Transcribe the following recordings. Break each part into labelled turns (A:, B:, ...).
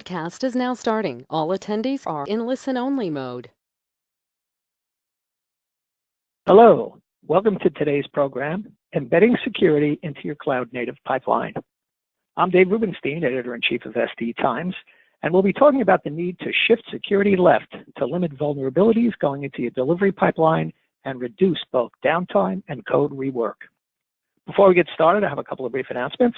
A: Webcast is now starting. All attendees are in listen-only mode.
B: Hello, welcome to today's program, Embedding Security into Your Cloud-Native Pipeline. I'm Dave Rubenstein, Editor-in-Chief of SD Times, and we'll be talking about the need to shift security left to limit vulnerabilities going into your delivery pipeline and reduce both downtime and code rework. Before we get started, I have a couple of brief announcements.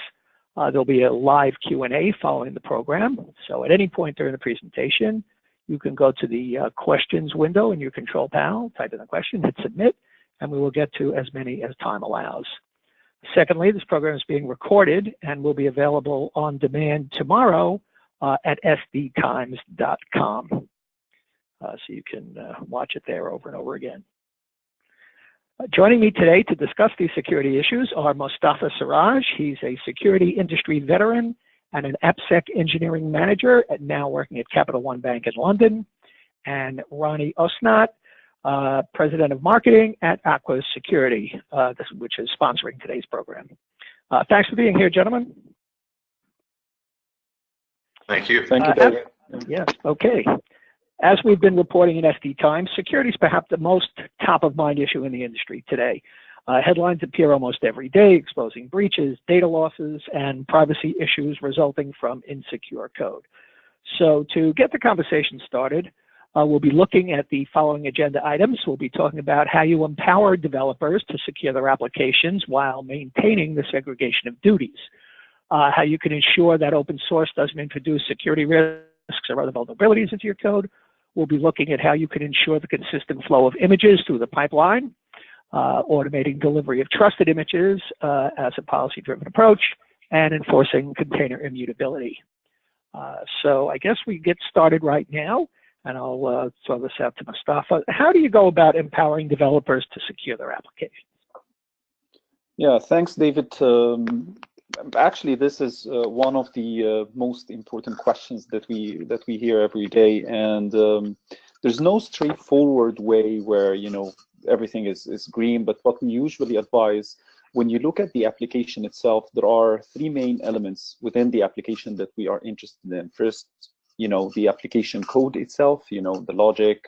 B: There'll be a live Q&A following the program. So at any point during the presentation, you can go to the questions window in your control panel, type in the question, hit submit, and we will get to as many as time allows. Secondly, this program is being recorded and will be available on demand tomorrow at sdtimes.com. So you can watch it there over and over again. Joining me today to discuss these security issues are Mostafa Siraj. He's a security industry veteran and an AppSec engineering manager, now working at Capital One Bank in London, and Ronnie Osnat, President of Marketing at Aqua Security, which is sponsoring today's program. Thanks for being here, gentlemen.
C: Thank you.
D: Thank you, David.
B: Yes, okay. As we've been reporting in SD Times, security is perhaps the most top-of-mind issue in the industry today. Headlines appear almost every day exposing breaches, data losses, and privacy issues resulting from insecure code. So to get the conversation started, we'll be looking at the following agenda items. We'll be talking about how you empower developers to secure their applications while maintaining the segregation of duties, how you can ensure that open source doesn't introduce security risks or other vulnerabilities into your code. We'll be looking at how you can ensure the consistent flow of images through the pipeline, automating delivery of trusted images as a policy-driven approach, and enforcing container immutability. So I guess we get started right now, and I'll throw this out to Mostafa. How do you go about empowering developers to secure their applications?
D: Yeah, thanks, David. Actually, this is one of the most important questions that we hear every day, and there's no straightforward way where everything is green. But what we usually advise, when you look at the application itself, there are three main elements within the application that we are interested in. First, the application code itself, the logic,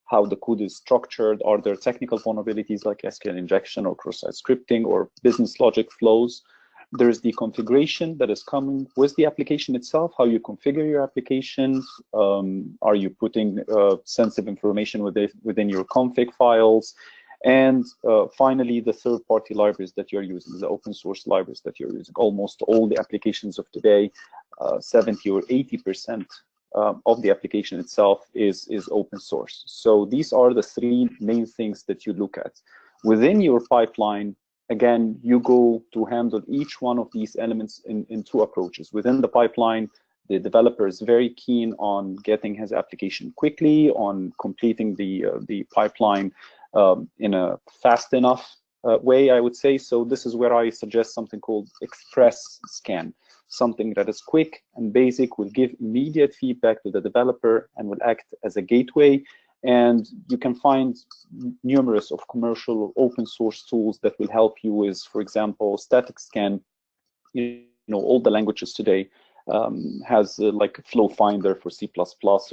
D: how the code is structured. Are there technical vulnerabilities like SQL injection or cross-site scripting or business logic flows? There's the configuration that is coming with the application itself, how you configure your applications. Are you putting sensitive information within your config files? And finally, the third-party libraries that you're using, the open source libraries that you're using. Almost all the applications of today, 70 or 80% of the application itself is open source. So these are the three main things that you look at. Within your pipeline, again, you go to handle each one of these elements in two approaches. Within the pipeline, the developer is very keen on getting his application quickly, on completing the pipeline in a fast enough way, I would say. So this is where I suggest something called Express Scan. Something that is quick and basic, will give immediate feedback to the developer and will act as a gateway. And you can find numerous of commercial or open source tools that will help you with, for example, static scan. All the languages today has like Flow Finder for C++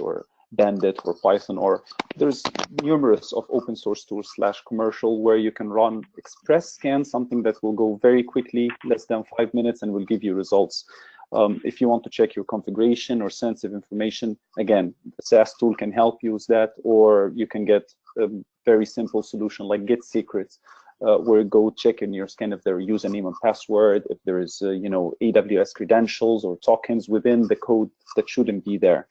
D: or Bandit for Python, or there's numerous of open source tools / commercial where you can run Express Scan, something that will go very quickly, less than 5 minutes, and will give you results. If you want to check your configuration or sensitive information, again, the SaaS tool can help you with that, or you can get a very simple solution like Get Secrets, where you go check in your scan if there are username and password, if there is AWS credentials or tokens within the code that shouldn't be there.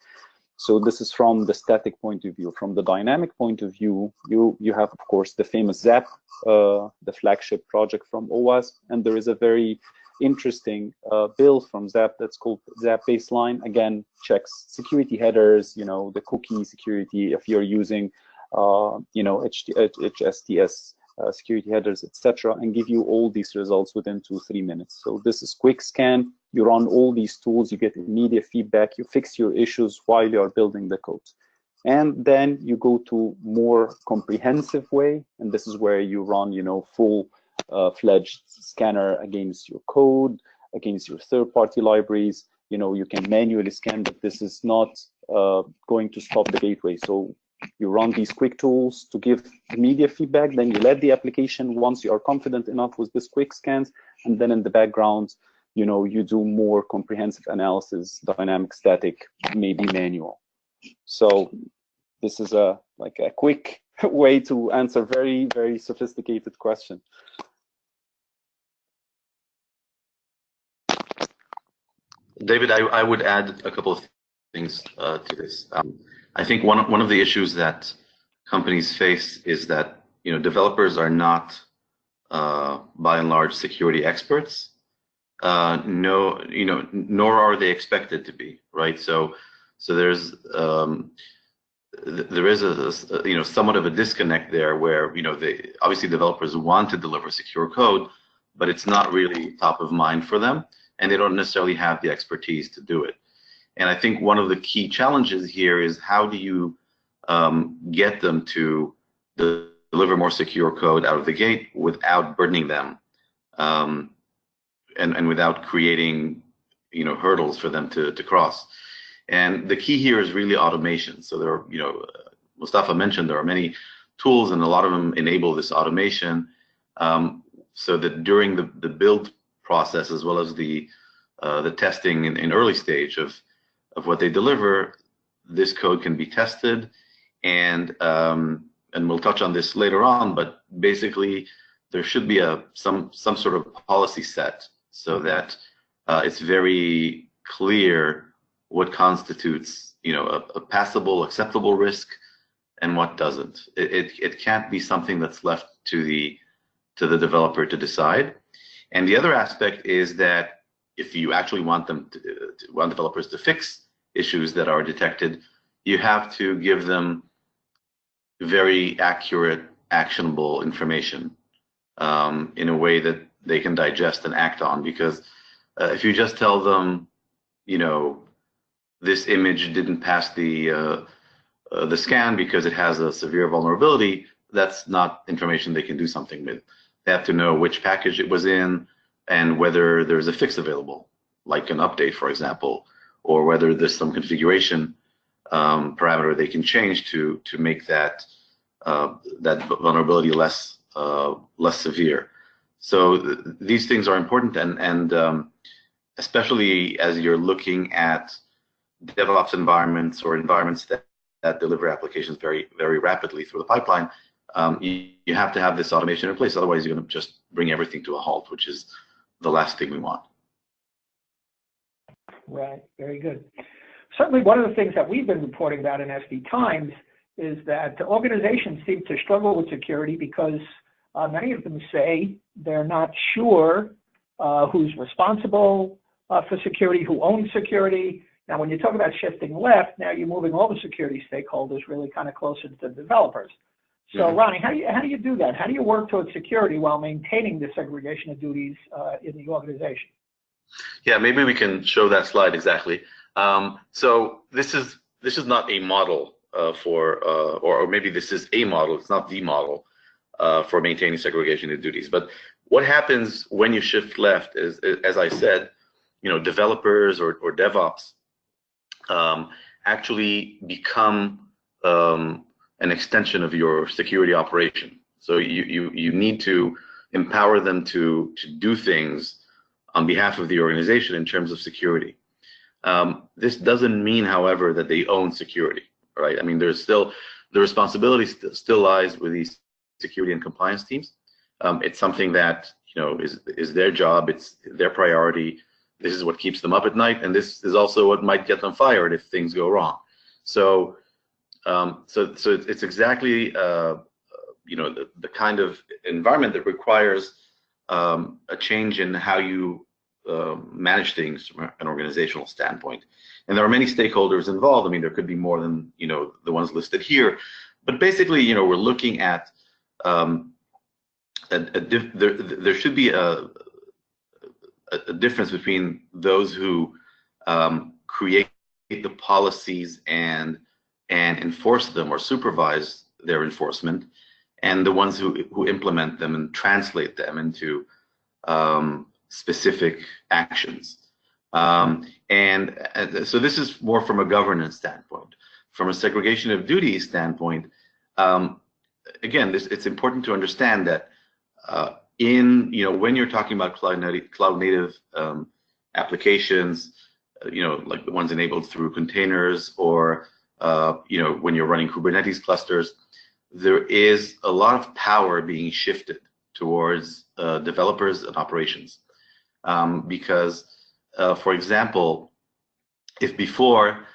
D: So this is from the static point of view. From the dynamic point of view, you have, of course, the famous Zapp, the flagship project from OWASP, and there is a very interesting build from Zapp that's called Zapp Baseline. Again, checks security headers, the cookie security, if you're using, HSTS security headers, etc., and give you all these results within 2-3 minutes. So this is quick scan. You run all these tools, you get immediate feedback, you fix your issues while you are building the code. And then you go to more comprehensive way, and this is where you run, full-fledged scanner against your code, against your third-party libraries. you can manually scan, but this is not going to stop the gateway. So you run these quick tools to give immediate feedback, then you let the application, once you are confident enough with this quick scans, and then in the background, you do more comprehensive analysis, dynamic, static, maybe manual. So this is like a quick way to answer very, very sophisticated question.
C: David, I would add a couple of things to this. I think one of the issues that companies face is that developers are not by and large security experts. No, nor are they expected to be, right? So there is a somewhat of a disconnect there, where obviously developers want to deliver secure code, but it's not really top of mind for them, and they don't necessarily have the expertise to do it. And I think one of the key challenges here is, how do you get them to deliver more secure code out of the gate without burdening them, and without creating hurdles for them to cross. And the key here is really automation. So there are, Mustafa mentioned, there are many tools, and a lot of them enable this automation, so that during the build process, as well as the testing in early stage of what they deliver, this code can be tested, and we'll touch on this later on, but basically there should be some sort of policy set, so that it's very clear what constitutes a passable, acceptable risk and what doesn't. It can't be something that's left to the developer to decide. And the other aspect is that if you actually want developers to fix issues that are detected, you have to give them very accurate, actionable information in a way that they can digest and act on. Because if you just tell them, this image didn't pass the scan because it has a severe vulnerability, that's not information they can do something with. They have to know which package it was in, and whether there's a fix available, like an update, for example, or whether there's some configuration parameter they can change to make that vulnerability less severe. So these things are important, and especially as you're looking at DevOps environments, or environments that deliver applications very, very rapidly through the pipeline, you have to have this automation in place. Otherwise, you're going to just bring everything to a halt, which is the last thing we want.
B: Right, very good. Certainly one of the things that we've been reporting about in SD Times is that organizations seem to struggle with security because many of them say they're not sure who's responsible for security, who owns security. Now, when you talk about shifting left, now you're moving all the security stakeholders really kind of closer to the developers. So, Ronnie, how do you do that? How do you work towards security while maintaining the segregation of duties in the organization?
C: Yeah, maybe we can show that slide exactly. So this is not a model or maybe this is a model. It's not the model for maintaining segregation of duties. But what happens when you shift left is, as I said, developers or DevOps actually become an extension of your security operation. So you need to empower them to do things on behalf of the organization in terms of security. This doesn't mean, however, that they own security, right? I mean, there's still, the responsibility still lies with these security and compliance teams. It's something that is their job. It's their priority. This is what keeps them up at night, and this is also what might get them fired if things go wrong. So, so it's exactly the kind of environment that requires a change in how you manage things from an organizational standpoint. And there are many stakeholders involved. I mean, there could be more than the ones listed here, but basically, we're looking at there should be a difference between those who create the policies and enforce them or supervise their enforcement, and the ones who implement them and translate them into specific actions. So this is more from a governance standpoint. From a segregation of duties standpoint, again, it's important to understand that when you're talking about cloud native applications, like the ones enabled through containers, or when you're running Kubernetes clusters, there is a lot of power being shifted towards developers and operations. Because, for example, if before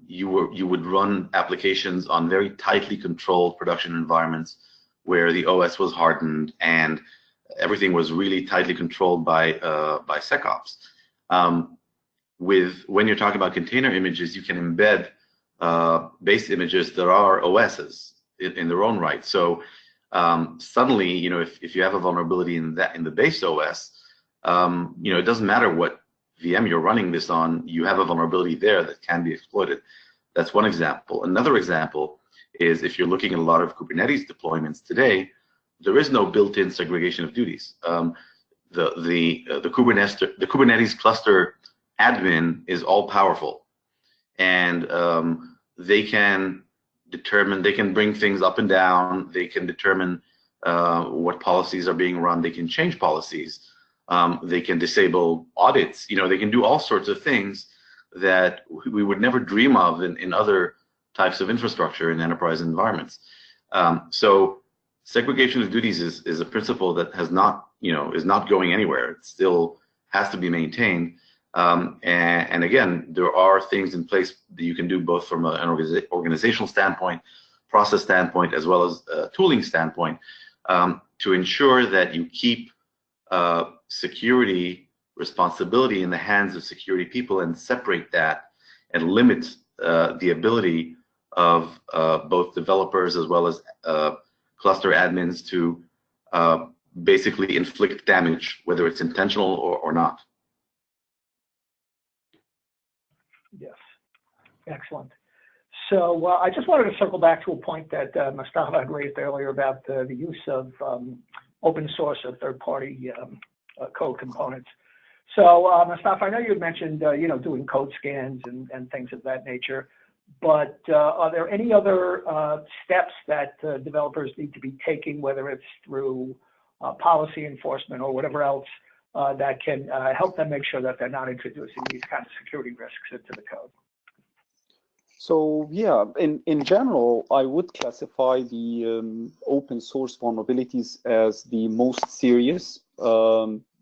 C: you would run applications on very tightly controlled production environments where the OS was hardened and everything was really tightly controlled by SecOps. When you're talking about container images, you can embed base images that are OSs in their own right. So suddenly, if you have a vulnerability in the base OS, it doesn't matter what VM you're running this on, you have a vulnerability there that can be exploited. That's one example. Another example is if you're looking at a lot of Kubernetes deployments today, there is no built-in segregation of duties. The Kubernetes cluster admin is all powerful, and they can bring things up and down. They can determine what policies are being run. They can change policies. They can disable audits. They can do all sorts of things that we would never dream of in other types of infrastructure in enterprise environments. So segregation of duties is a principle that is not going anywhere. It still has to be maintained. And again, there are things in place that you can do both from an organizational standpoint, process standpoint, as well as a tooling standpoint, to ensure that you keep security responsibility in the hands of security people and separate that and limit the ability of both developers as well as cluster admins to basically inflict damage, whether it's intentional or not.
B: Yes, excellent. So I just wanted to circle back to a point that Mustafa had raised earlier about the use of open source or third-party code components. So Mustafa, I know you had mentioned doing code scans and things of that nature, but are there any other steps that developers need to be taking, whether it's through policy enforcement or whatever else, that can help them make sure that they're not introducing these kinds of security risks into the code?
D: So yeah, in general, I would classify the open source vulnerabilities as the most serious,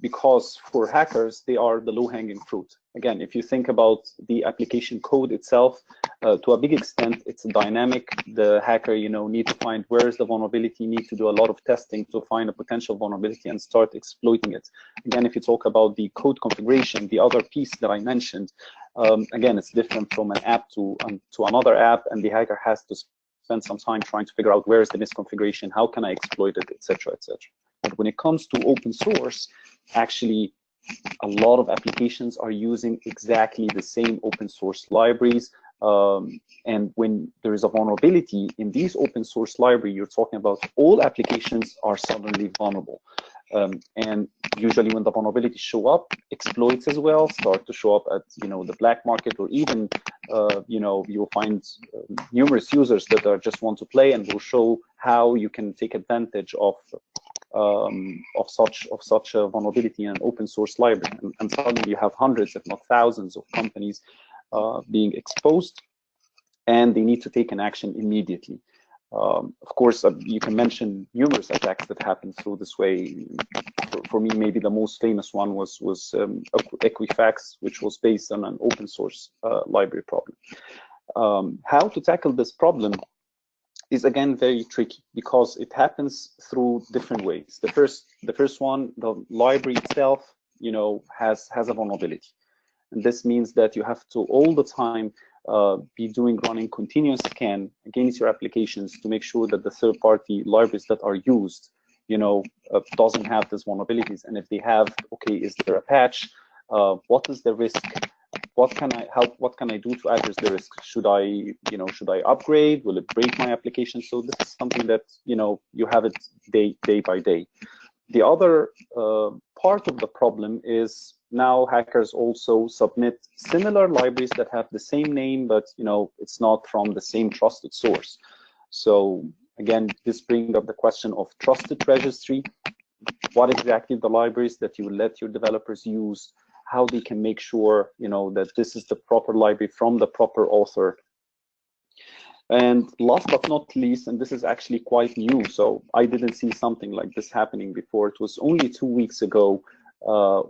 D: because for hackers, they are the low-hanging fruit. Again, if you think about the application code itself, to a big extent, it's dynamic. The hacker, need to find where is the vulnerability, need to do a lot of testing to find a potential vulnerability and start exploiting it. Again, if you talk about the code configuration, the other piece that I mentioned, again, it's different from an app to another app, and the hacker has to spend some time trying to figure out where is the misconfiguration, how can I exploit it, etc., etc. But when it comes to open source, actually, a lot of applications are using exactly the same open source libraries. And when there is a vulnerability in these open source library, you're talking about all applications are suddenly vulnerable. And usually when the vulnerabilities show up, exploits as well start to show up at the black market, or even you'll find numerous users that just want to play and will show how you can take advantage of such a vulnerability in an open source library, and suddenly you have hundreds, if not thousands, of companies being exposed, and they need to take an action immediately. Of course, you can mention numerous attacks that happened through this way. For me, maybe the most famous one was Equifax, which was based on an open source library problem. How to tackle this problem is again very tricky, because it happens through different ways. The first one, the library itself, has a vulnerability, and this means that you have to all the time be running continuous scan against your applications to make sure that the third-party libraries that are used, doesn't have these vulnerabilities, and if they have, okay, is there a patch? What is the risk? What can I do to address the risk? Should I upgrade? Will it break my application? So this is something that you have it day by day. The other part of the problem is now hackers also submit similar libraries that have the same name, but it's not from the same trusted source. So again, this brings up the question of trusted registry. What exactly the libraries that you let your developers use, how they can make sure that this is the proper library from the proper author. And last but not least, and this is actually quite new, so I didn't see something like this happening before. It was only 2 weeks ago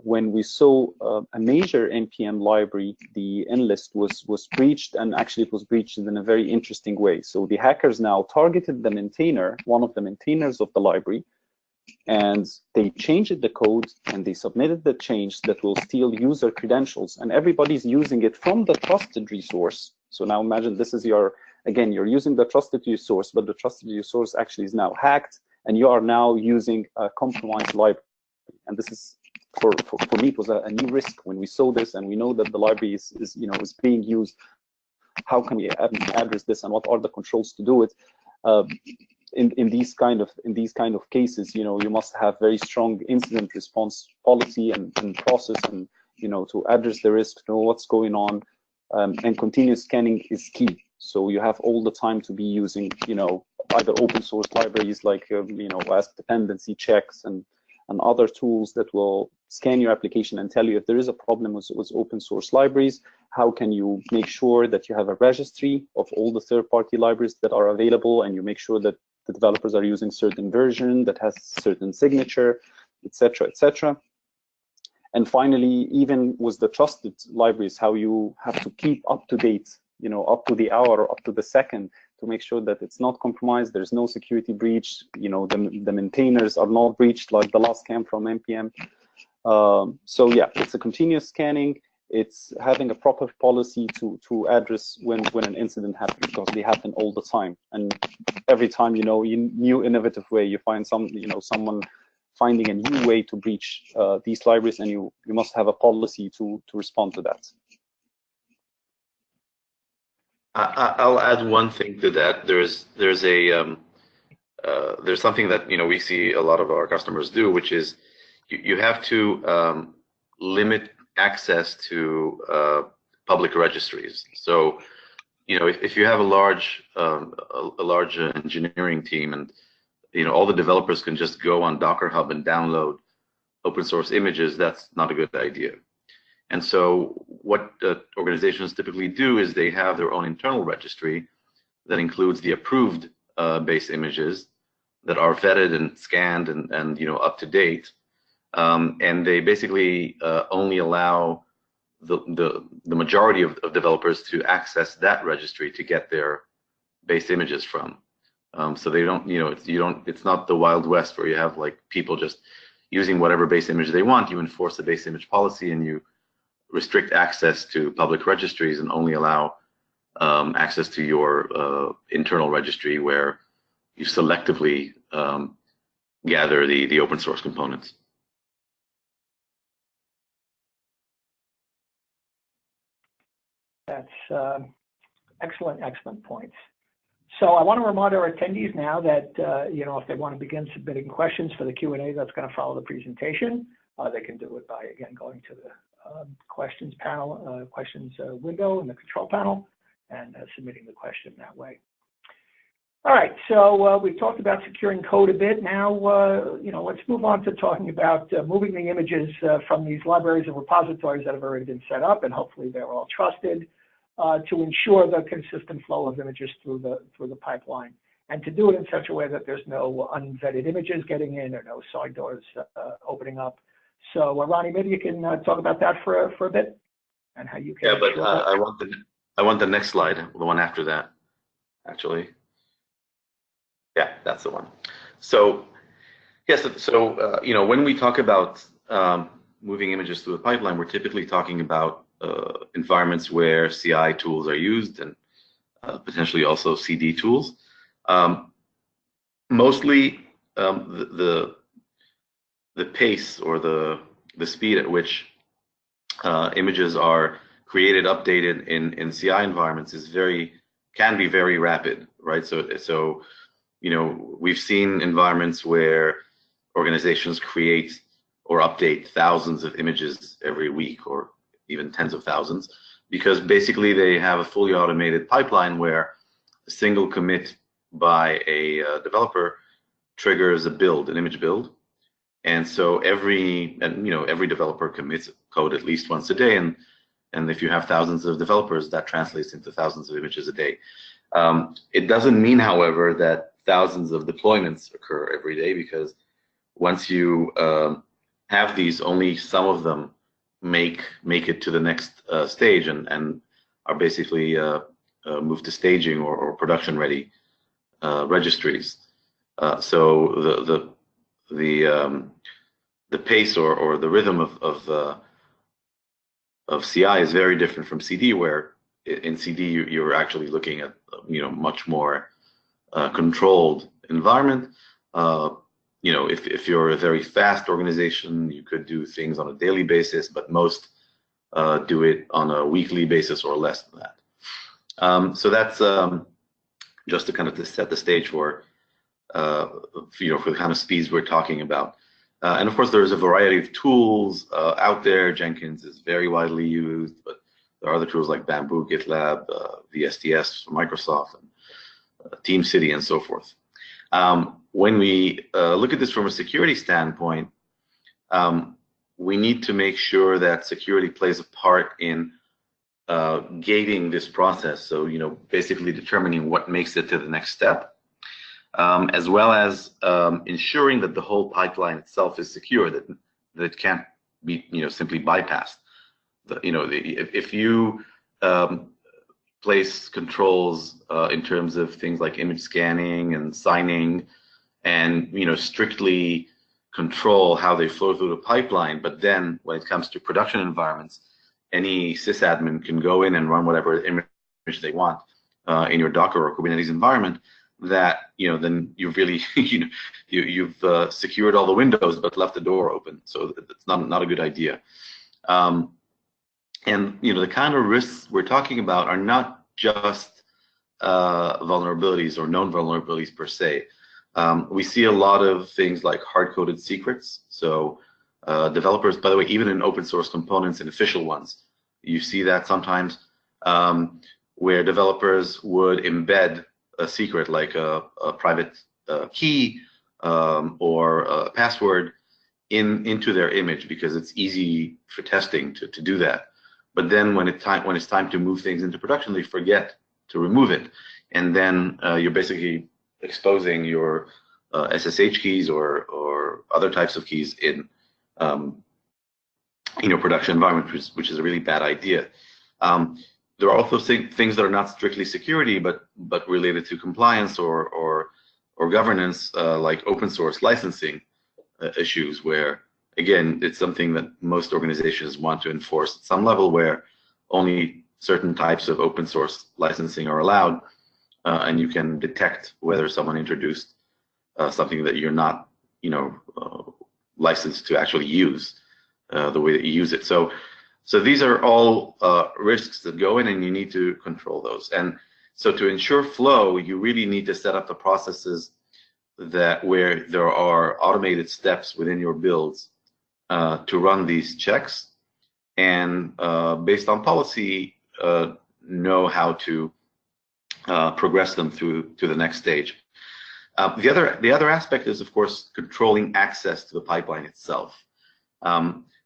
D: when we saw a major NPM library, the enlist, was breached, and actually it was breached in a very interesting way. So the hackers now targeted the maintainer, one of the maintainers of the library, and they changed the code and they submitted the change that will steal user credentials, and everybody's using it from the trusted resource. So now imagine this is again, you're using the trusted resource, but the trusted resource actually is now hacked, and you are now using a compromised library. And this is, for me, it was a new risk when we saw this, and we know that the library is being used. How can we address this, and what are the controls to do it? In these kind of cases, you must have very strong incident response policy and process, and to address the risk, know what's going on, and continuous scanning is key. So you have all the time to be using, either open source libraries like, as dependency checks and other tools that will scan your application and tell you if there is a problem with open source libraries. How can you make sure that you have a registry of all the third-party libraries that are available, and you make sure that the developers are using certain version that has certain signature, etc., etc. And finally, even with the trusted libraries, how you have to keep up to date, up to the hour or up to the second, to make sure that it's not compromised, there's no security breach, the maintainers are not breached, like the last scam from NPM. So yeah, it's a continuous scanning. It's having a proper policy to address when an incident happens, because they happen all the time. And every time, in new innovative way, you find someone finding a new way to breach these libraries, and you must have a policy to respond to that.
C: I'll add one thing to that. There's something that we see a lot of our customers do, which is you have to limit access to public registries. So if you have a large engineering team, and all the developers can just go on Docker Hub and download open source images, that's not a good idea. And so what organizations typically do is they have their own internal registry that includes the approved base images that are vetted and scanned and up to date, and they basically only allow the majority of developers to access that registry to get their base images from. So they don't, it's not the Wild West where you have like people just using whatever base image they want. You enforce the base image policy, and you restrict access to public registries and only allow access to your internal registry, where you selectively gather the open source components.
B: That's excellent points. So I want to remind our attendees now that if they want to begin submitting questions for the Q&A that's going to follow the presentation, they can do it by, again, going to the questions panel, window in the control panel, and submitting the question that way. All right, so we've talked about securing code a bit. Now, let's move on to talking about moving the images from these libraries and repositories that have already been set up, and hopefully they're all trusted, to ensure the consistent flow of images through the pipeline, and to do it in such a way that there's no unvetted images getting in or no side doors opening up. So, Ronnie, maybe you can talk about that for a bit, and how you can.
C: Yeah, but I want the next slide, the one after that, actually. Yeah, that's the one. So, yes, so when we talk about moving images through the pipeline, we're typically talking about environments where CI tools are used, and potentially also CD tools. Mostly the pace or the speed at which images are created, updated in CI environments can be very rapid, right? So we've seen environments where organizations create or update thousands of images every week, or even tens of thousands, because basically they have a fully automated pipeline where a single commit by a developer triggers a build, an image build. And so every developer commits code at least once a day, and if you have thousands of developers, that translates into thousands of images a day. It doesn't mean, however, that thousands of deployments occur every day, because once you have these, only some of them make it to the next stage and are basically moved to staging or production ready registries. So the pace or the rhythm of CI is very different from CD, where in CD you're actually looking at much more controlled environment. If you're a very fast organization, you could do things on a daily basis, but most do it on a weekly basis or less than that. So that's just to kind of set the stage for for the kind of speeds we're talking about. And of course, there's a variety of tools out there. Jenkins is very widely used, but there are other tools like Bamboo, GitLab, VSTS from Microsoft, and TeamCity, and so forth. When we look at this from a security standpoint, we need to make sure that security plays a part in gating this process. So, basically determining what makes it to the next step, as well as ensuring that the whole pipeline itself is secure, that it can't be, simply bypassed. If you place controls in terms of things like image scanning and signing, and strictly control how they flow through the pipeline, but then when it comes to production environments, any sysadmin can go in and run whatever image they want in your Docker or Kubernetes environment, that then you've really you've secured all the windows but left the door open. So it's not a good idea. And the kind of risks we're talking about are not just vulnerabilities or known vulnerabilities per se. We see a lot of things like hard-coded secrets. So developers, by the way, even in open source components and official ones, you see that sometimes, where developers would embed a secret like a private key or a password into their image, because it's easy for testing to do that. But then when it's time to move things into production, they forget to remove it, and then you're basically exposing your SSH keys or other types of keys in production environment, which is a really bad idea. There are also things that are not strictly security, but related to compliance or governance, like open source licensing issues, where again it's something that most organizations want to enforce at some level, where only certain types of open source licensing are allowed, and you can detect whether someone introduced something that you're not licensed to actually use the way that you use it. So these are all risks that go in, and you need to control those. And so to ensure flow, you really need to set up the processes where there are automated steps within your builds to run these checks, and based on policy, know how to progress them through to the next stage. The other aspect is, of course, controlling access to the pipeline itself.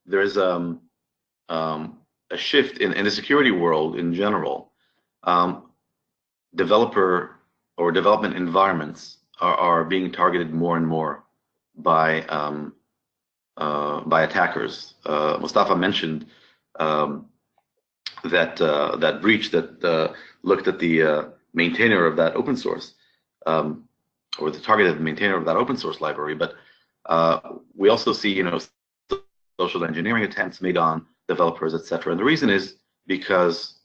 C: There's a shift in the security world in general. Developer or development environments are being targeted more and more by attackers. Mustafa mentioned that breach that looked at the maintainer of that open source, or the targeted maintainer of that open source library. But we also see, social engineering attempts made on developers, etc. And the reason is because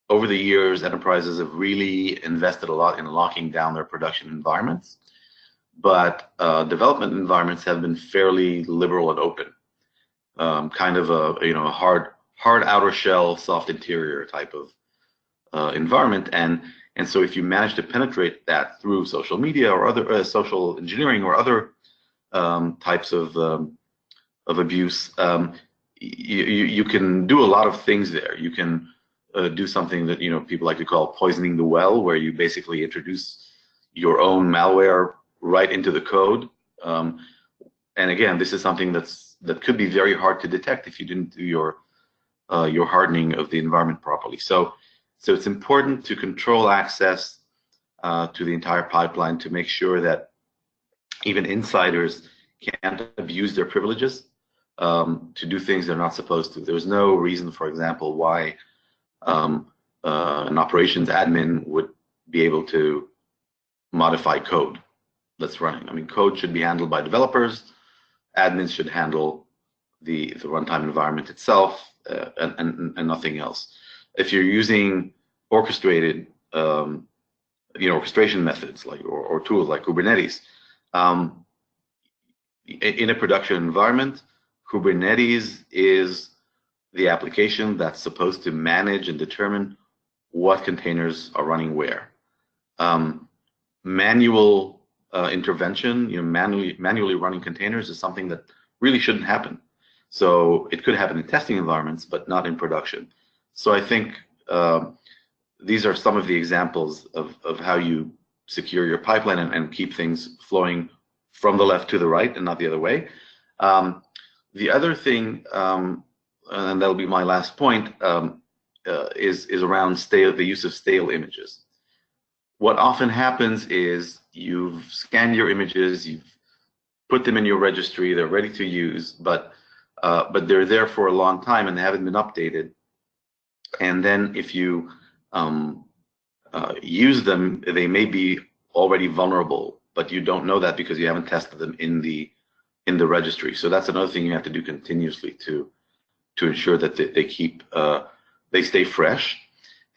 C: over the years, enterprises have really invested a lot in locking down their production environments, but development environments have been fairly liberal and open, kind of a hard outer shell, soft interior type of environment. And so if you manage to penetrate that through social media or other social engineering or other types of abuse. You can do a lot of things there. You can do something that people like to call poisoning the well, where you basically introduce your own malware right into the code. And again, this is something that could be very hard to detect if you didn't do your hardening of the environment properly. So it's important to control access to the entire pipeline to make sure that even insiders can't abuse their privileges to do things they're not supposed to. There's no reason, for example, why an operations admin would be able to modify code that's running. I mean, code should be handled by developers. Admins should handle the runtime environment itself and nothing else. If you're using orchestrated orchestration methods or tools like Kubernetes, in a production environment, Kubernetes is the application that's supposed to manage and determine what containers are running where. Manual intervention, manually running containers is something that really shouldn't happen. So it could happen in testing environments, but not in production. So I think these are some of the examples of how you secure your pipeline and keep things flowing from the left to the right and not the other way. The other thing, and that'll be my last point, is around the use of stale images. What often happens is you've scanned your images, you've put them in your registry, they're ready to use, but they're there for a long time and they haven't been updated. And then if you use them, they may be already vulnerable, but you don't know that because you haven't tested them in the registry. So that's another thing you have to do continuously to ensure that they stay fresh.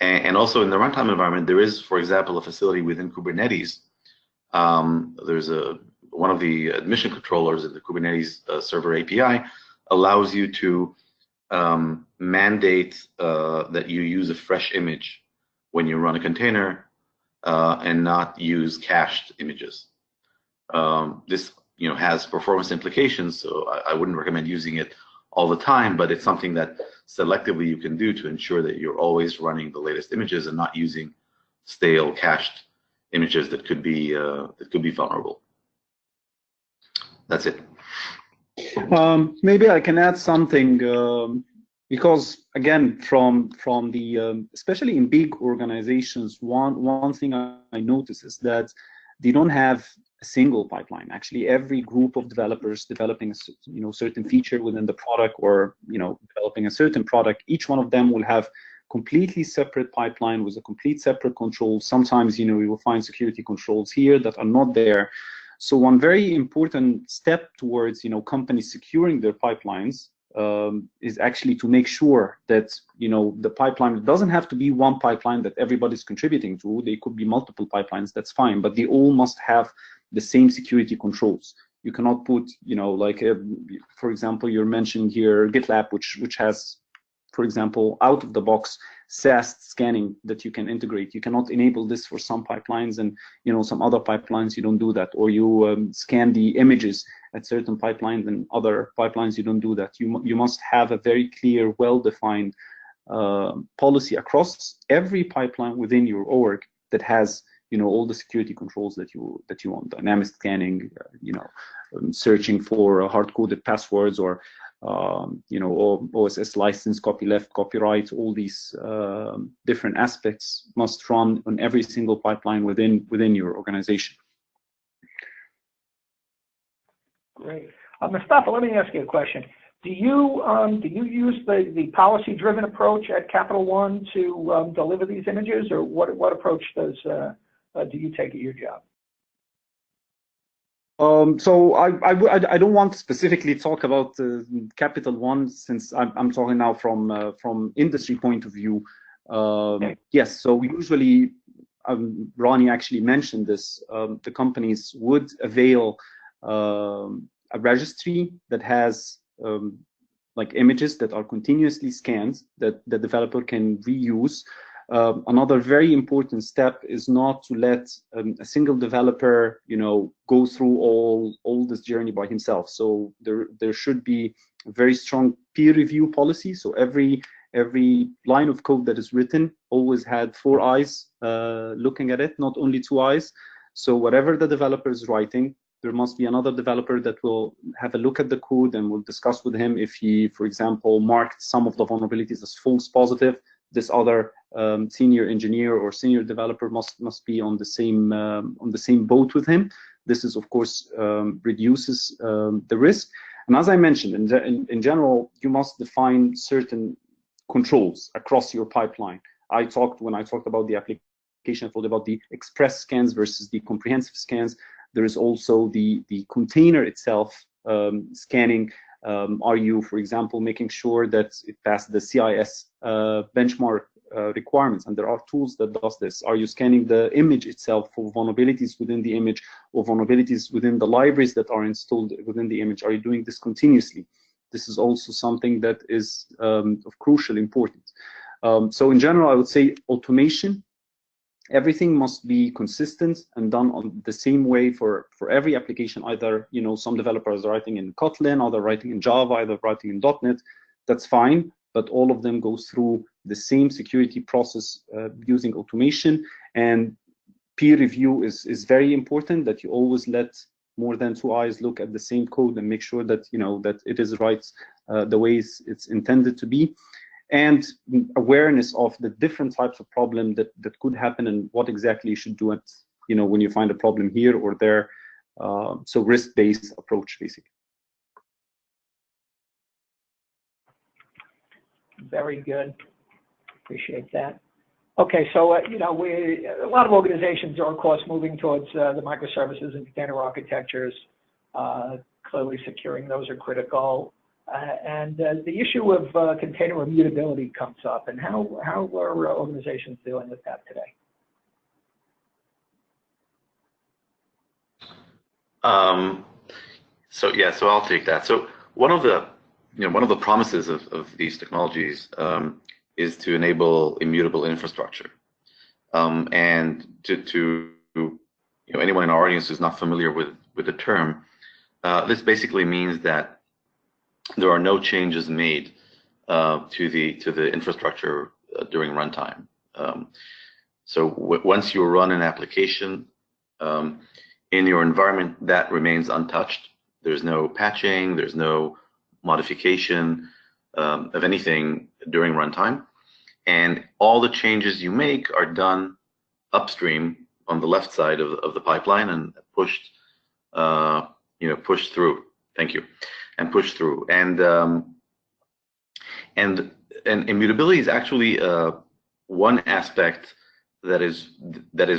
C: And also in the runtime environment, there is, for example, a facility within Kubernetes. There's one of the admission controllers in the Kubernetes server API allows you to mandate that you use a fresh image when you run a container and not use cached images. This has performance implications, so I wouldn't recommend using it all the time, but it's something that selectively you can do to ensure that you're always running the latest images and not using stale cached images that could be vulnerable. That's it.
D: Maybe I can add something because again, from the especially in big organizations, one thing I notice is that they don't have a single pipeline. Actually, every group of developers developing certain feature within the product or developing a certain product, each one of them will have completely separate pipeline with a complete separate control. Sometimes we will find security controls here that are not there. So one very important step towards companies securing their pipelines is actually to make sure that the pipeline doesn't have to be one pipeline that everybody's contributing to. They could be multiple pipelines, that's fine, but they all must have the same security controls. You cannot put for example, you're mentioning here GitLab, which has, for example, out of the box SAST scanning that you can integrate. You cannot enable this for some pipelines, and some other pipelines you don't do that, or you scan the images at certain pipelines and other pipelines you don't do that. You must have a very clear, well-defined policy across every pipeline within your org that has all the security controls that you want: dynamic scanning, searching for hard-coded passwords, or OSS license, copyleft, copyright. All these different aspects must run on every single pipeline within your organization.
B: Great. Mustafa, let me ask you a question. Do you use the policy-driven approach at Capital One to deliver these images, or what approach do you take at your job?
D: So I don't want to specifically talk about Capital One, since I'm talking now from industry point of view.
B: Okay.
D: Yes. So usually, Ronnie actually mentioned this. The companies would avail a registry that has images that are continuously scanned that the developer can reuse. Another very important step is not to let a single developer, go through all this journey by himself. So there should be a very strong peer review policy. So every line of code that is written always had 4 eyes looking at it, not only 2 eyes. So whatever the developer is writing, there must be another developer that will have a look at the code and will discuss with him if he, for example, marked some of the vulnerabilities as false positive. This other senior engineer or senior developer must be on the same boat with him. This is, of course, reduces the risk. And as I mentioned, in general, you must define certain controls across your pipeline. When I talked about the application, I thought about the express scans versus the comprehensive scans. There is also the container itself scanning. Are you, for example, making sure that it passed the CIS benchmark requirements? And there are tools that does this. Are you scanning the image itself for vulnerabilities within the image or vulnerabilities within the libraries that are installed within the image? Are you doing this continuously? This is also something that is of crucial importance. So in general, I would say automation. Everything must be consistent and done on the same way for every application. Either, some developers are writing in Kotlin, other writing in Java, either writing in .NET. That's fine, but all of them go through the same security process using automation. And peer review is very important, that you always let more than 2 eyes look at the same code and make sure that, that it is right the way it's intended to be. And awareness of the different types of problem that could happen and what exactly you should do it, when you find a problem here or there. So risk-based approach, basically.
B: Very good. Appreciate that. Okay, so a lot of organizations are, of course, moving towards the microservices and container architectures. Clearly, securing those are critical. And the issue of container immutability comes up. And how are organizations dealing with that today?
C: So I'll take that. So one of the promises of these technologies is to enable immutable infrastructure. And to anyone in our audience who's not familiar with the term, this basically means that there are no changes made to the infrastructure during runtime. So once you run an application in your environment, that remains untouched. There's no patching, there's no modification of anything during runtime, and all the changes you make are done upstream on the left side of the pipeline and pushed through. Thank you. And push through. And immutability is actually one aspect that is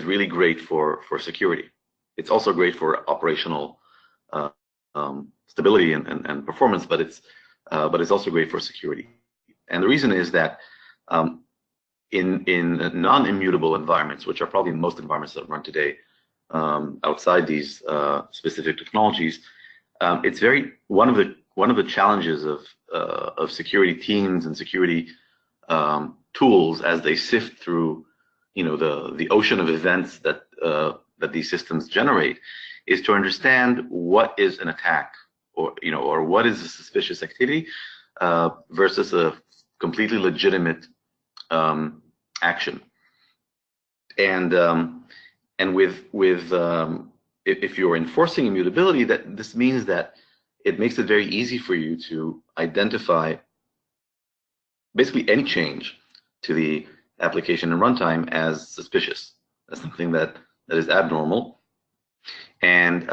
C: really great for security. It's also great for operational stability and performance, but it's also great for security. And the reason is that in non-immutable environments, which are probably most environments that run today outside these specific technologies, it's one of the challenges of security teams and security tools as they sift through the ocean of events that these systems generate, is to understand what is an attack or what is a suspicious activity versus a completely legitimate action. And with if you're enforcing immutability, this means that it makes it very easy for you to identify basically any change to the application and runtime as suspicious, as something that is abnormal. And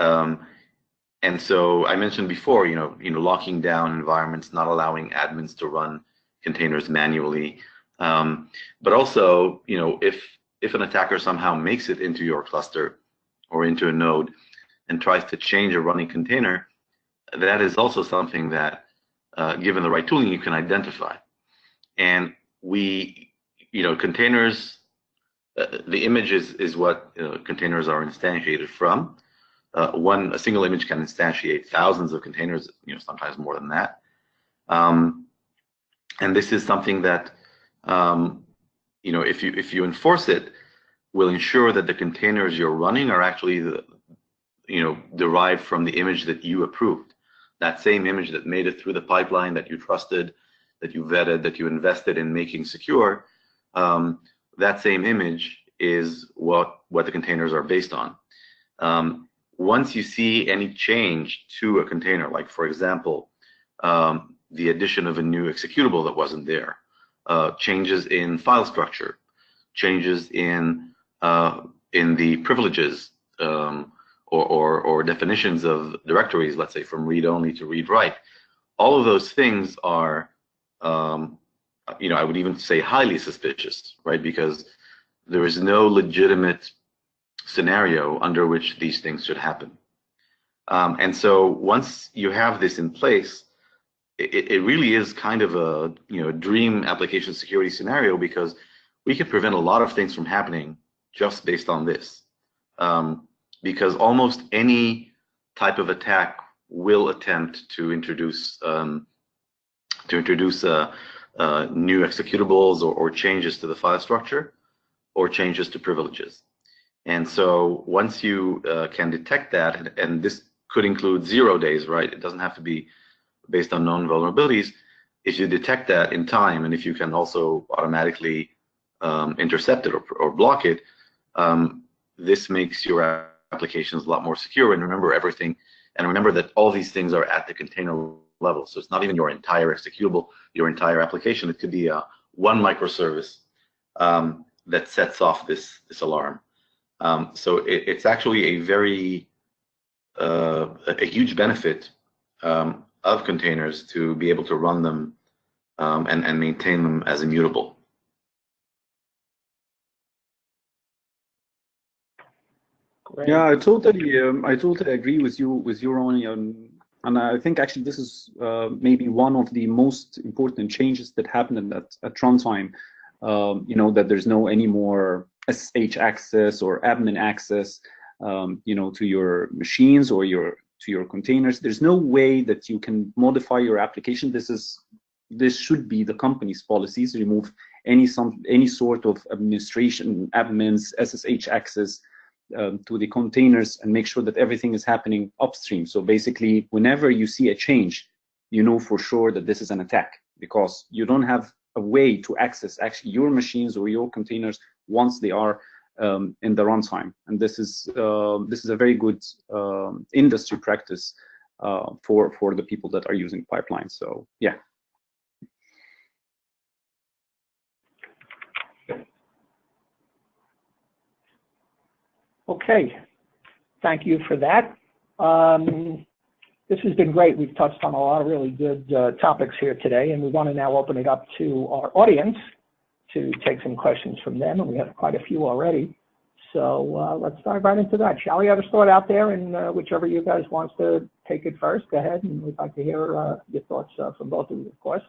C: so I mentioned before, locking down environments, not allowing admins to run containers manually, but also, if an attacker somehow makes it into your cluster or into a node and tries to change a running container, that is also something that, given the right tooling, you can identify. And containers, the image is what containers are instantiated from. A single image can instantiate thousands of containers, sometimes more than that. And this is something that if you enforce it, will ensure that the containers you're running are actually derived from the image that you approved. That same image that made it through the pipeline, that you trusted, that you vetted, that you invested in making secure. That same image is what the containers are based on. Once you see any change to a container, like for example, the addition of a new executable that wasn't there, changes in file structure, changes in the privileges or definitions of directories, let's say from read-only to read-write, all of those things are, I would even say highly suspicious, right? Because there is no legitimate scenario under which these things should happen. And so once you have this in place, it really is kind of a dream application security scenario, because we can prevent a lot of things from happening just based on this. Because almost any type of attack will attempt to introduce new executables or changes to the file structure or changes to privileges. And so once you can detect that, and this could include 0 days, right? It doesn't have to be based on known vulnerabilities. If you detect that in time, and if you can also automatically intercept it or block it, this makes your applications a lot more secure. And remember everything, and remember that all these things are at the container level. So it's not even your entire executable, your entire application. It could be one microservice that sets off this alarm. So it's actually a very a huge benefit of containers to be able to run them and maintain them as immutable.
B: Great.
D: Yeah, I totally agree with you, Ronnie, and I think actually this is maybe one of the most important changes that happened at runtime. That there's no any more SSH access or admin access, to your machines or to your containers. There's no way that you can modify your application. This should be the company's policies. Remove any sort of administration, admins, SSH access to the containers, and make sure that everything is happening upstream. So basically, whenever you see a change, you know for sure that this is an attack, because you don't have a way to access actually your machines or your containers once they are in the runtime. And this is a very good industry practice for the people that are using pipelines. So yeah.
B: Okay, thank you for that. This has been great. We've touched on a lot of really good topics here today, and we want to now open it up to our audience to take some questions from them, and we have quite a few already. So let's dive right into that. Shall we have a start out there, and whichever you guys wants to take it first, go ahead, and we'd like to hear your thoughts from both of you, of course.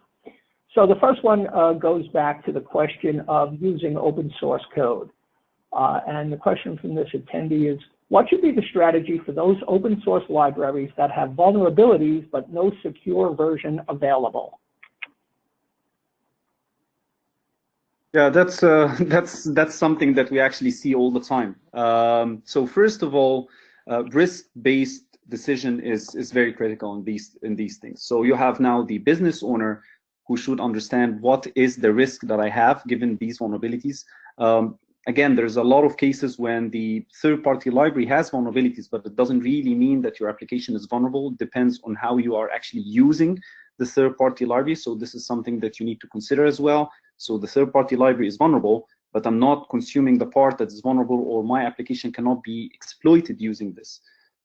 B: So the first one goes back to the question of using open source code. And the question from this attendee is, what should be the strategy for those open source libraries that have vulnerabilities but no secure version available?
D: Yeah, that's something that we actually see all the time. So first of all, risk-based decision is very critical in these things. So you have now the business owner who should understand what is the risk that I have given these vulnerabilities. Again, there's a lot of cases when the third-party library has vulnerabilities, but it doesn't really mean that your application is vulnerable. It depends on how you are actually using the third-party library. So this is something that you need to consider as well. So the third-party library is vulnerable, but I'm not consuming the part that is vulnerable, or my application cannot be exploited using this.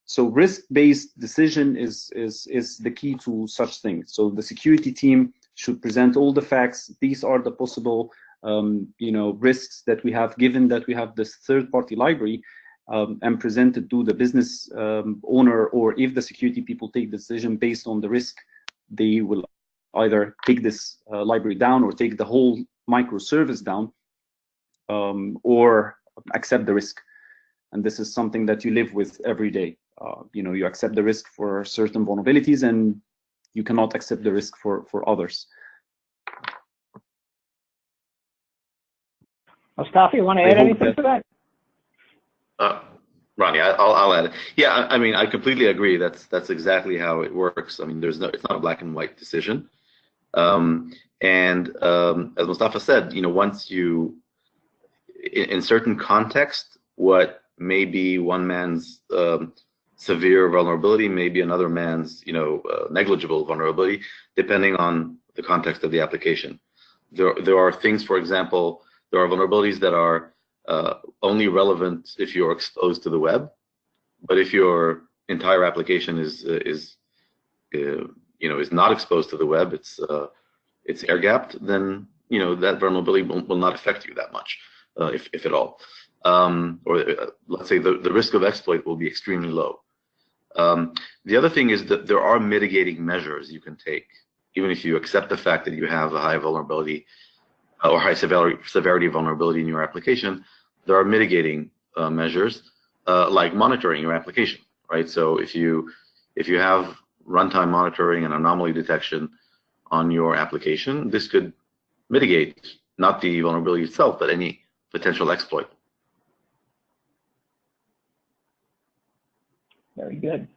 D: So risk-based decision is the key to such things. So the security team should present all the facts. These are the possible risks that we have, given that we have this third-party library, and present it to the business owner, or if the security people take the decision based on the risk, they will either take this library down or take the whole microservice down, or accept the risk. And this is something that you live with every day. You accept the risk for certain vulnerabilities, and you cannot accept the risk for others.
B: Mustafa, you want to add anything to that?
C: Ronnie, I'll add it. Yeah, I mean, I completely agree. That's exactly how it works. I mean, it's not a black and white decision. As Mustafa said, once you, in certain context, what may be one man's severe vulnerability may be another man's, negligible vulnerability, depending on the context of the application. There are things, for example, there are vulnerabilities that are only relevant if you're exposed to the web, but if your entire application is not exposed to the web, it's air-gapped, then that vulnerability will not affect you that much, if at all. Let's say the risk of exploit will be extremely low. The other thing is that there are mitigating measures you can take, even if you accept the fact that you have a high vulnerability or high severity vulnerability in your application. There are mitigating measures like monitoring your application, right? So if you have runtime monitoring and anomaly detection on your application, this could mitigate not the vulnerability itself, but any potential exploit.
B: Very good.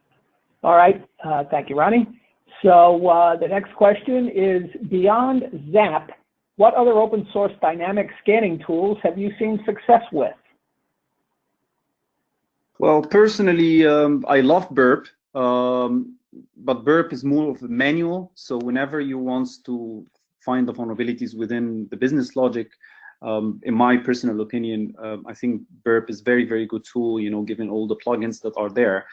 B: All right, thank you, Ronnie. So the next question is, beyond Zapp, what other open source dynamic scanning tools have you seen success with?
D: Well, personally, I love Burp, but Burp is more of a manual. So whenever you want to find the vulnerabilities within the business logic, in my personal opinion, I think Burp is very, very good tool, given all the plugins that are there.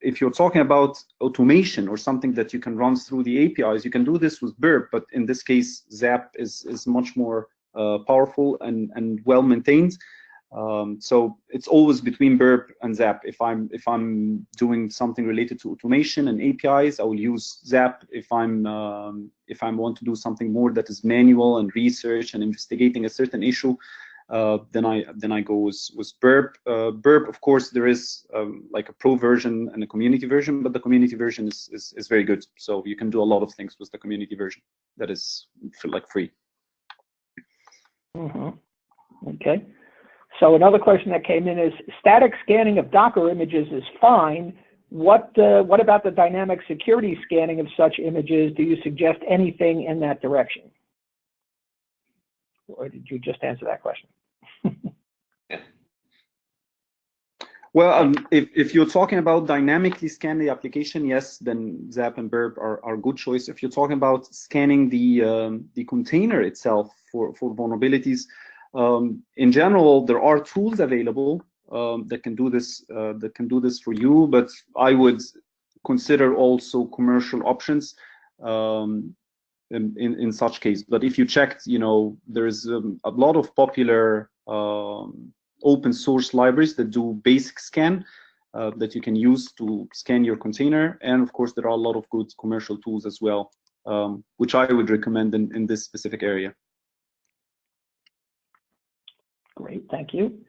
D: If you're talking about automation or something that you can run through the APIs, you can do this with Burp, but in this case, Zapp is much more powerful and well maintained. So it's always between Burp and Zapp. If I'm doing something related to automation and APIs, I will use Zapp. If I want to do something more that is manual and research and investigating a certain issue, then I go with Burp. Burp, of course, there is like a pro version and a community version, but the community version is very good. So you can do a lot of things with the community version that is like free.
B: Okay. So another question that came in is, static scanning of Docker images is fine. What about the dynamic security scanning of such images? Do you suggest anything in that direction? Or did you just answer that question?
D: Well, if you're talking about dynamically scan the application, yes, then Zapp and Burp are good choice. If you're talking about scanning the container itself for vulnerabilities, in general, there are tools available that can do this for you, but I would consider also commercial options in such case. But if you checked, there's a lot of popular open source libraries that do basic scan that you can use to scan your container, and of course there are a lot of good commercial tools as well, which I would recommend in this specific area.
B: Great, thank you.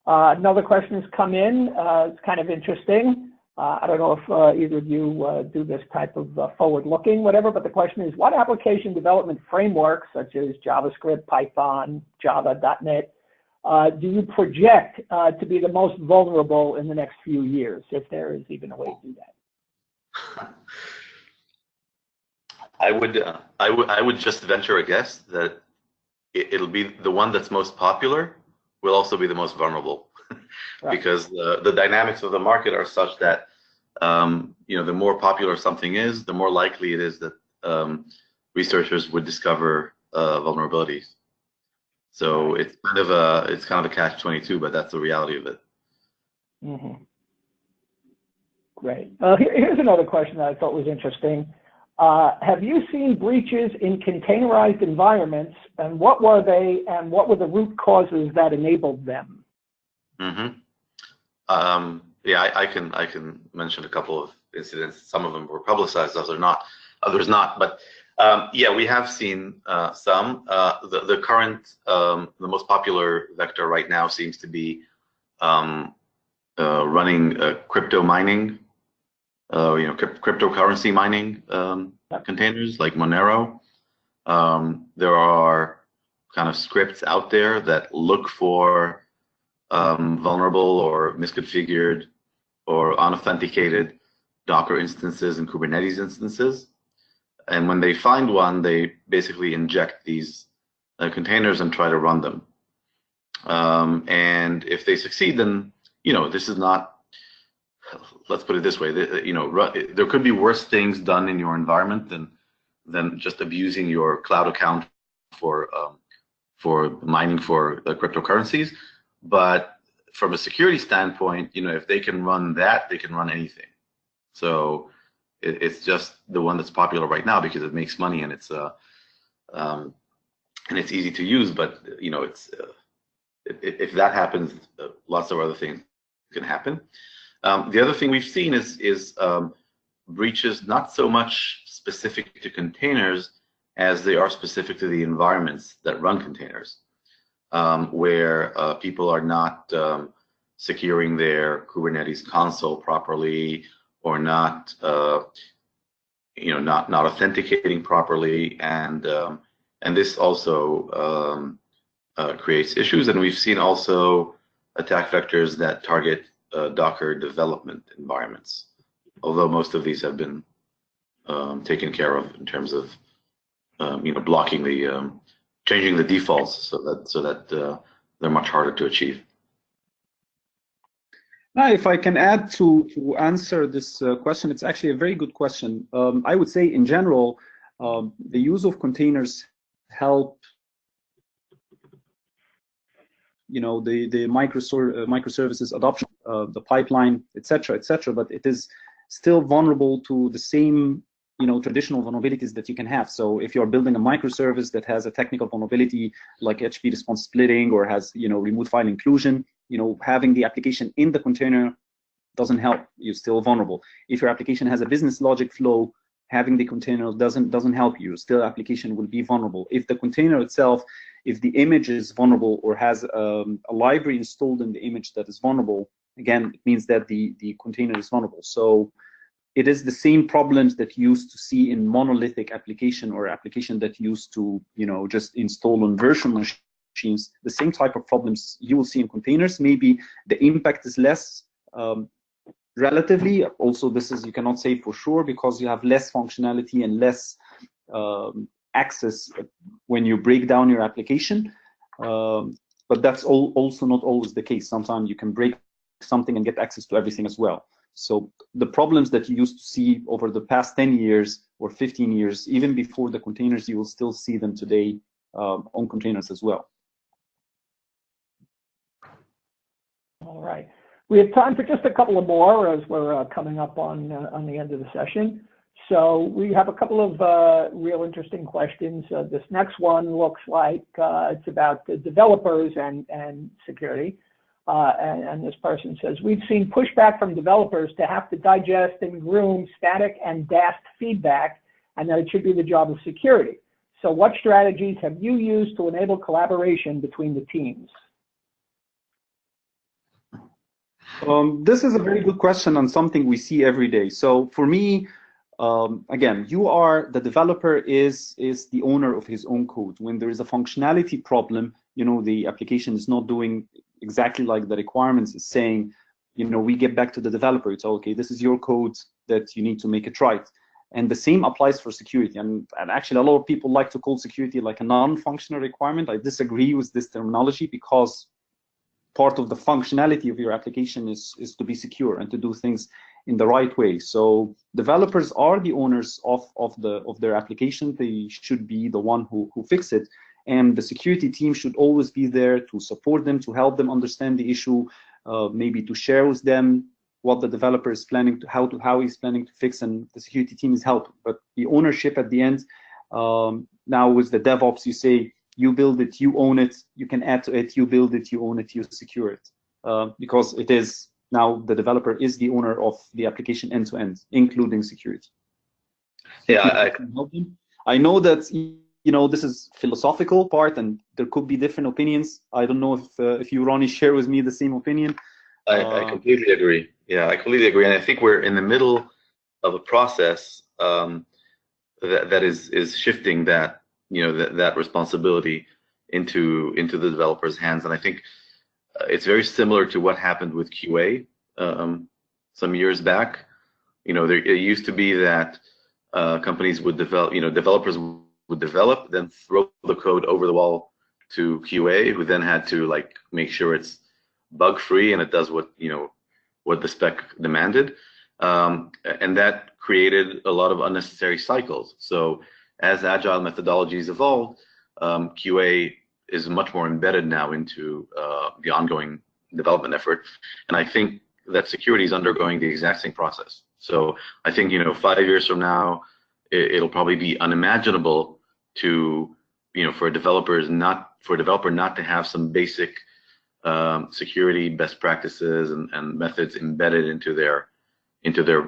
B: Another question has come in. It's kind of interesting. I don't know if either of you do this type of forward-looking, whatever, but the question is, what application development frameworks, such as JavaScript, Python, Java, .NET, do you project to be the most vulnerable in the next few years, if there is even a way to do that?
C: I would just venture a guess that it'll be the one that's most popular will also be the most vulnerable, right. Because the dynamics of the market are such that the more popular something is, the more likely it is that researchers would discover vulnerabilities. So it's kind of a catch-22, but that's the reality of it.
B: Great. Here's another question that I thought was interesting. Have you seen breaches in containerized environments, and what were they, and what were the root causes that enabled them?
C: Yeah, I can mention a couple of incidents. Some of them were publicized, others not. But yeah, we have seen some. The current, the most popular vector right now seems to be running crypto mining. Cryptocurrency mining containers like Monero. There are kind of scripts out there that look for vulnerable or misconfigured or unauthenticated Docker instances and Kubernetes instances. And when they find one, they basically inject these containers and try to run them. And if they succeed, then, this is not, let's put it this way, there could be worse things done in your environment than just abusing your cloud account for mining for cryptocurrencies. But from a security standpoint, if they can run that, they can run anything. So it's just the one that's popular right now because it makes money and it's easy to use. But if that happens, lots of other things can happen. The other thing we've seen is breaches not so much specific to containers as they are specific to the environments that run containers, where people are not securing their Kubernetes console properly, or not authenticating properly, and this also creates issues. And we've seen also attack vectors that target Docker development environments, although most of these have been taken care of in terms of blocking the changing the defaults so that they're much harder to achieve.
D: Now, if I can add to answer this question, it's actually a very good question. I would say in general, the use of containers help, the microservices adoption, the pipeline, etc., but it is still vulnerable to the same, traditional vulnerabilities that you can have. So if you're building a microservice that has a technical vulnerability like HTTP response splitting or has, remote file inclusion, having the application in the container doesn't help. You're still vulnerable. If your application has a business logic flow, having the container doesn't help you. Still, application will be vulnerable. If the container itself, if the image is vulnerable or has a library installed in the image that is vulnerable, again, it means that the container is vulnerable. So it is the same problems that you used to see in monolithic application or application that used to, just install on virtual machines. The same type of problems you will see in containers. Maybe the impact is less relatively. Also, you cannot say for sure because you have less functionality and less access when you break down your application. But that's also not always the case. Sometimes you can break something and get access to everything as well. So the problems that you used to see over the past 10 years or 15 years, even before the containers, you will still see them today on containers as well.
B: All right. We have time for just a couple of more as we're coming up on the end of the session. So we have a couple of real interesting questions. This next one looks like it's about the developers and security. And this person says, we've seen pushback from developers to have to digest and groom static and DAST feedback, and that it should be the job of security. So what strategies have you used to enable collaboration between the teams?
D: This is a very good question and something we see every day. So for me, again, the developer is the owner of his own code. When there is a functionality problem, the application is not doing exactly like the requirements is saying, we get back to the developer. It's okay, this is your code that you need to make it right. And the same applies for security. And actually, a lot of people like to call security like a non-functional requirement. I disagree with this terminology because part of the functionality of your application is to be secure and to do things in the right way. So developers are the owners of their application. They should be the one who fix it. And the security team should always be there to support them, to help them understand the issue, maybe to share with them what the developer is planning to, how he's planning to fix, and the security team is helping. But the ownership at the end, now with the DevOps, you say, you build it, you own it, you can add to it, you build it, you own it, you secure it. Because it is now the developer is the owner of the application end to end, including security.
C: Yeah,
D: I know that this is philosophical part, and there could be different opinions. I don't know if you, Ronnie, share with me the same opinion.
C: I completely agree. Yeah, I completely agree, and I think we're in the middle of a process that is shifting that that responsibility into the developers' hands. And I think it's very similar to what happened with QA some years back. It used to be that companies would develop, developers would develop, then throw the code over the wall to QA, who then had to make sure it's bug-free and it does what the spec demanded, and that created a lot of unnecessary cycles. So as agile methodologies evolved, QA is much more embedded now into the ongoing development effort, and I think that security is undergoing the exact same process. So I think 5 years from now, it'll probably be unimaginable to for a developer not to have some basic security best practices and methods embedded into their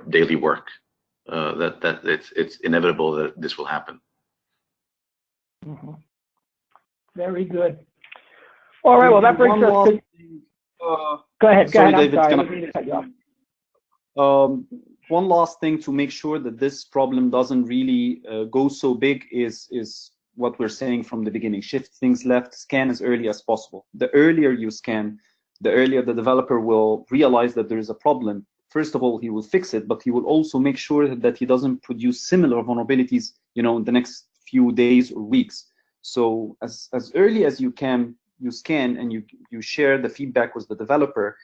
C: daily work. That it's inevitable that this will happen.
B: Mm-hmm. Very good. All right. Well, that brings us to. Go ahead.
D: Sorry,
B: go ahead.
D: David.
B: I didn't mean to cut you off.
D: One last thing to make sure that this problem doesn't really go so big is what we're saying from the beginning. Shift things left, scan as early as possible. The earlier you scan, the earlier the developer will realize that there is a problem. First of all, he will fix it, but he will also make sure that he doesn't produce similar vulnerabilities, in the next few days or weeks. So as early as you can, you scan and you share the feedback with the developer.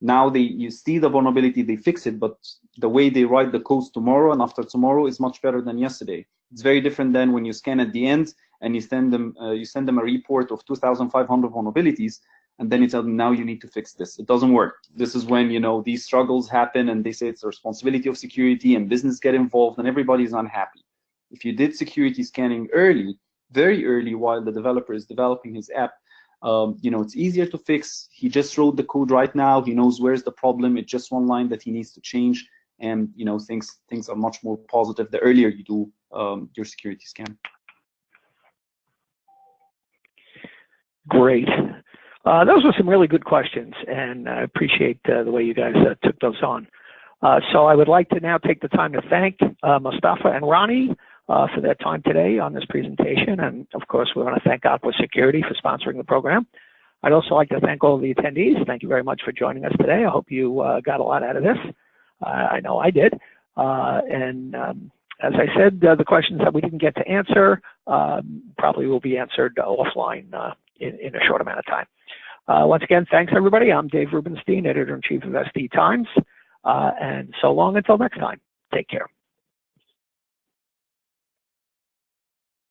D: Now you see the vulnerability, they fix it, but the way they write the codes tomorrow and after tomorrow is much better than yesterday. It's very different than when you scan at the end and you send them a report of 2,500 vulnerabilities, and then you tell them, now you need to fix this. It doesn't work. This is when these struggles happen and they say it's the responsibility of security and business get involved and everybody's unhappy. If you did security scanning early, very early, while the developer is developing his app, it's easier to fix. He just wrote the code right now. He knows where's the problem. It's just one line that he needs to change, and things are much more positive the earlier you do your security scan.
B: Great. Those were some really good questions, and I appreciate the way you guys took those on. So I would like to now take the time to thank Mustafa and Ronnie for their time today on this presentation. And of course, we want to thank Aqua Security for sponsoring the program. I'd also like to thank all of the attendees. Thank you very much for joining us today. I hope you got a lot out of this. I know I did. As I said, the questions that we didn't get to answer probably will be answered offline in a short amount of time. Once again, thanks everybody. I'm Dave Rubenstein, Editor-in-Chief of SD Times. And so long until next time. Take care.